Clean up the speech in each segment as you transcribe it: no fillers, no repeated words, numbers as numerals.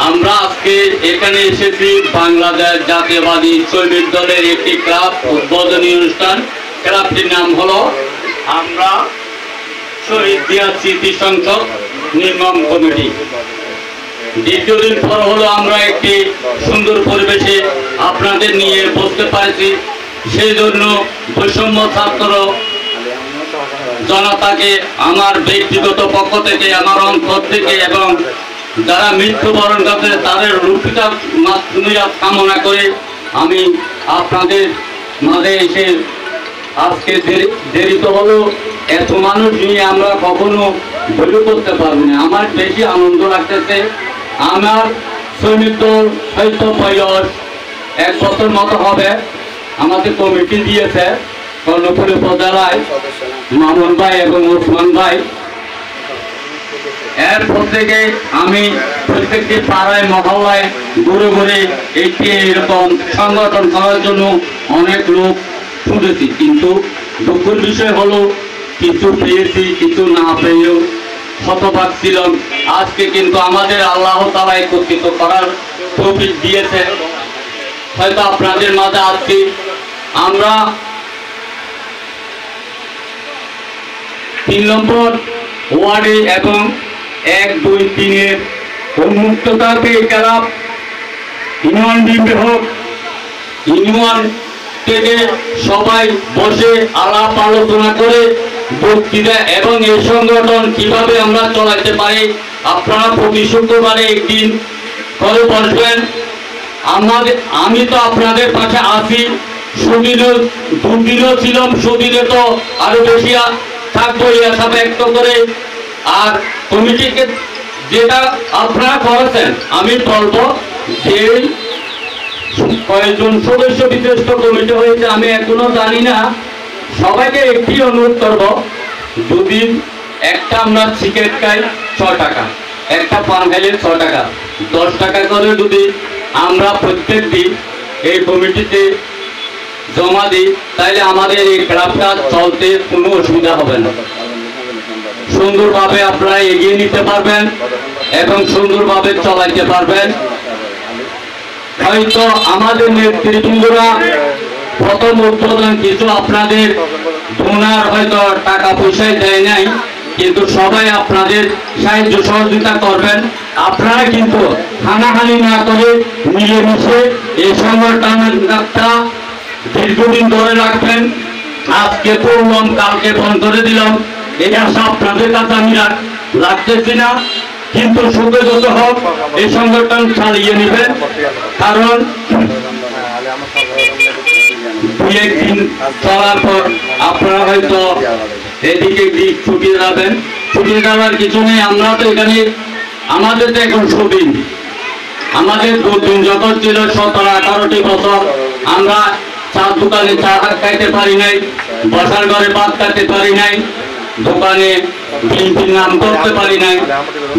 আমরা আজকে এখানে এসেছি বাংলাদেশ জাতীয়বাদী শ্রমিক দলের একটি ক্লাব উদ্বোধনী অনুষ্ঠান। ক্লাবটির নাম হলো আমরা শহীদ জিয়া স্মৃতি সংসদ নির্মাণ কমিটি। দীর্ঘদিন পর হলো আমরা একটি সুন্দর পরিবেশে আপনাদের নিয়ে বসতে পারছি। সেই জন্য বৈষম্য ছাত্র জনতাকে আমার ব্যক্তিগত পক্ষ থেকে, আমার অন্তর থেকে এবং যারা মৃত্যুবরণ করছে তাদের রূপিতা কামনা করে আমি আপনাদের মাঝে এসে আজকে দেরি তো হলো, এত মানুষ নিয়ে আমরা কখনো ভুল করতে পারবো না। আমার বেশি আনন্দ লাগতেছে। আমার শ্রমিক দল হয়তো বয়স 1 বছর মতো হবে। আমাদের কমিটি দিয়েছে কর্ণফুলী উপজেলায় মামুন ভাই এবং ওসমান ভাই। এরপর থেকে আমি প্রত্যেকটি পাড়ায় মহল্লায় ঘুরে ঘুরে একটি এরকম সংগঠন করার জন্য অনেক লোক শুনেছি, কিন্তু দুঃখের বিষয় হলো কিছু পেয়েছি, কিছু না পেয়েও শতভাগ ছিলাম। আজকে কিন্তু আমাদের আল্লাহ তাআলা একত্রিত করার তৌফিক দিয়েছে। হয়তো আপনাদের মাঝে আজকে আমরা 3 নম্বর ওয়ার্ডে এবং 1, 2, 3 উন্মুক্ততাকে ক্লাব ইউনিয়ন বিভাগ ইউনিয়ন থেকে সবাই বসে আলাপ আলোচনা করে বক্তৃতা এবং এই সংগঠন কিভাবে আমরা চালাতে পারি আপনারা প্রতি শুক্রবারে একদিন করে বসবেন। আমি তো আপনাদের পাশে আছি। সুদিনও 2 দিনও ছিলাম, সুদিনে তো আরো বেশি থাকবো এই আশা ব্যক্ত করে। আর কমিটিকে যেটা আপনারা করেছেন আমি বলবো যে কয়েকজন সদস্য বিশিষ্ট কমিটি হয়েছে আমি এখনো জানি না। সবাইকে একটি অনুরোধ করব, যদি একটা আমরা সিগারেট খাই 6 টাকা, একটা পান খাইলে 6 টাকা, 10 টাকা করে যদি আমরা প্রত্যেক দিন এই কমিটিতে জমা দিই তাহলে আমাদের এই ক্লাবটা চলতে কোনো অসুবিধা হবে না। সুন্দরভাবে আপনারা এগিয়ে নিতে পারবেন এবং সুন্দরভাবে চালাইতে পারবেন। হয়তো আমাদের নেতৃবৃন্দরা প্রথম উদ্বোধন কিছু আপনাদের ডোনার হয়তো টাকা পয়সায় দেয় নাই, কিন্তু সবাই আপনাদের সাহায্য সহযোগিতা করবেন। আপনারা কিন্তু হানাহানি না করে মিলেমিশে এই সংগঠনটা দীর্ঘদিন ধরে রাখবেন। আজকে করলাম, কালকে বন্ধ করে দিলাম, এই আশা আপনাদের কাছে আমি রাখতেছি না, কিন্তু সুখে যত হোক এই সংগঠন চালিয়ে নেবেন। কারণ 2-1 দিন চলার পর আপনারা হয়তো এদিকে ছুটিয়ে যাবেন। ছুটিয়ে যাওয়ার কিছু নেই। আমরা তো এখানে আমাদের তো এখন সুদিন, আমাদের দুদিন যত ছিল 17-18টি বছর আমরা চার দোকানে চা খাইতে পারি নাই, বসার ঘরে ভাত খাইতে পারি নাই, দোকানে বিএনপির নাম করতে পারি নাই।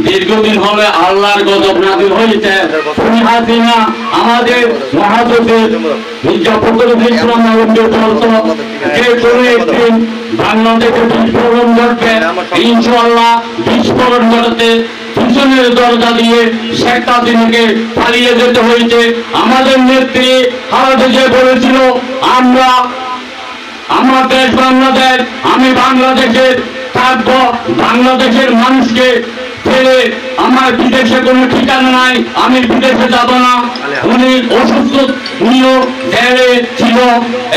দীর্ঘদিন হবে আল্লাহর গজব নাযিল হয়েছে। হাসিনা আমাদের মহাসচিব যে কোনো একদিন বাংলাদেশে বিস্ফোরণ ঘটবে, ইনশাআল্লাহ বিস্ফোরণ ঘটাতে পিছনের দরজা দিয়ে শেখ হাসিনাকে পালিয়ে যেতে হয়েছে। আমাদের নেত্রী খালেদা বলেছিল আমরা আমার দেশ বাংলাদেশ, আমি বাংলাদেশের থাকবো, বাংলাদেশের মানুষকে ছেড়ে আমার বিদেশে কোনো ঠিকানা নাই, আমি বিদেশে যাব না। উনি অসুস্থ, উনিও জেলে ছিল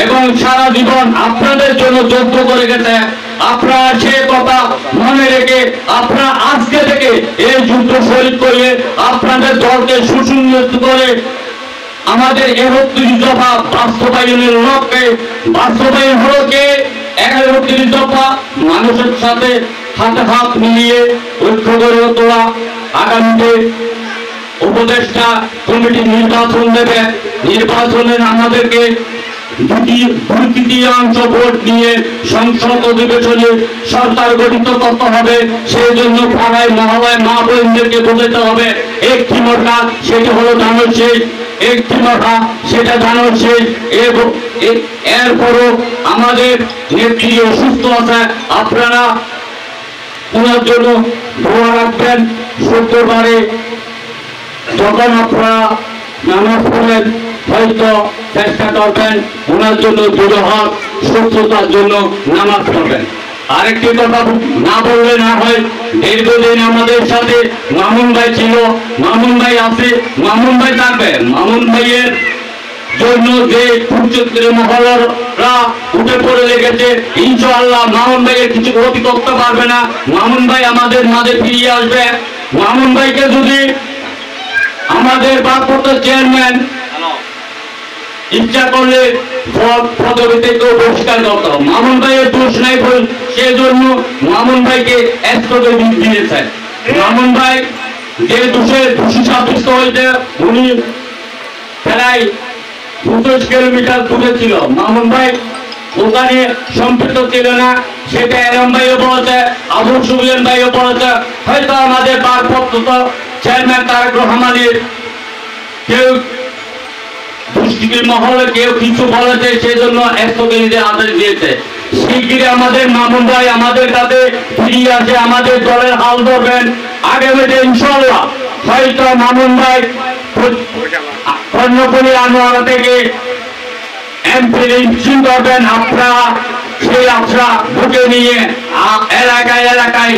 এবং সারা জীবন আপনাদের জন্য যুদ্ধ করে গেছে। আপনারা সে কথা মনে রেখে আপনারা আজকে থেকে এই যুদ্ধ শহীদ করে আপনাদের দলকে সুসংগঠিত করে আমাদের 31 দফা বাস্তবায়নের লক্ষ্যে, বাস্তবায়ন হলো কে 31 দফা মানুষের সাথে হাতে হাত মিলিয়ে ঐক্য গড়ে তোলা। আগামীতে উপদেষ্টা কমিটি নির্বাচন দেবে, নির্বাচনে আমাদেরকে 2/3 ভোট নিয়ে সংসদ অধিবেশনে সরকার গঠিত করতে হবে। সেই জন্য পাড়ায় মহল্লায় মা বোনদেরকে বোঝাতে হবে একটি মোটা সেটি হলো ধানের শেষ, একটি মোটা সেটা ধানের শেষ। এরপরও আমাদের নেত্রী অসুস্থ আছে, আপনারা ওনার জন্য দোয়া রাখবেন। শুক্রবারে যখন আপনারা নামাজ পড়েন হয়তো চেষ্টা করবেন ওনার জন্য দূর হক, সুস্থতার জন্য নামাজ পড়বেন। আরেকটি কথা না বললে না হয়, দীর্ঘদিন আমাদের সাথে মামুন ভাই ছিল, মামুন ভাই আছে, মামুন ভাই থাকবে। মামুন ভাইয়ের জন্য যে কুচক্রী মহলরা উঠে পড়ে লেগেছে, ইনশাআল্লাহ মামুন ভাইয়ের কিছু ক্ষতি করতে পারবে না। মামুন ভাই আমাদের মাঝে ফিরিয়ে আসবে। মামুন ভাইকে যদি আমাদের ভারপ্রাপ্ত চেয়ারম্যান ইচ্ছা করলে পদবি থেকে বহিষ্কার করত, মামুন ভাইয়ের দোষ নাই, সেজন্য মামুন ভাইকে এসপদে দিয়েছে। মামুন ভাই যে দোষী সাব্যস্ত হয়েছে, উনি প্রায় 25 কিলোমিটার দূরে ছিল। মামুন ভাই ওখানে সম্পৃক্ত ছিল না, সেটা এরম ভাইও বলেছে, আবু সুফিয়ান ভাইও বলেছে। হয়তো আমাদের ভারপ্রাপ্ত চেয়ারম্যান তারেক রহমানের কেউ দুষ্কৃতী মহলে কেউ কিছু বলেছে, সেজন্য স্থগিত আদেশ দিয়েছে। শিগগিরই আমাদের মামুন ভাই আমাদের কাছে ফিরিয়ে আসে, আমাদের দলের হাল ধরবেন আগামীতে ইনশাআল্লাহ। হয়তো মামুন ভাই কর্ণফুলী আনোয়ারা থেকে এমপি নিশ্চিত করবেন। আপনারা সেই আশা বুকে নিয়ে এলাকায় এলাকায়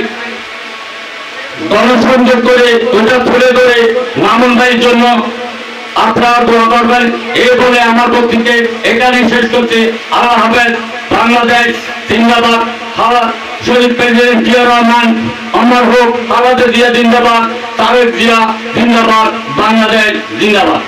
গণসংযোগ করে ওটা তুলে ধরে মামুন ভাইয়ের জন্য আপনারা দোয়া করবেন। এই বলে আমার বক্তব্য এখানে শেষ করতে, আল্লাহ হাফেজ। বাংলাদেশ জিন্দাবাদ। শহীদ প্রেসিডেন্ট জিয়া রহমান অমর হোক, খালেদা জিয়া জিন্দাবাদ, তারেক জিয়া জিন্দাবাদ, বাংলাদেশ জিন্দাবাদ।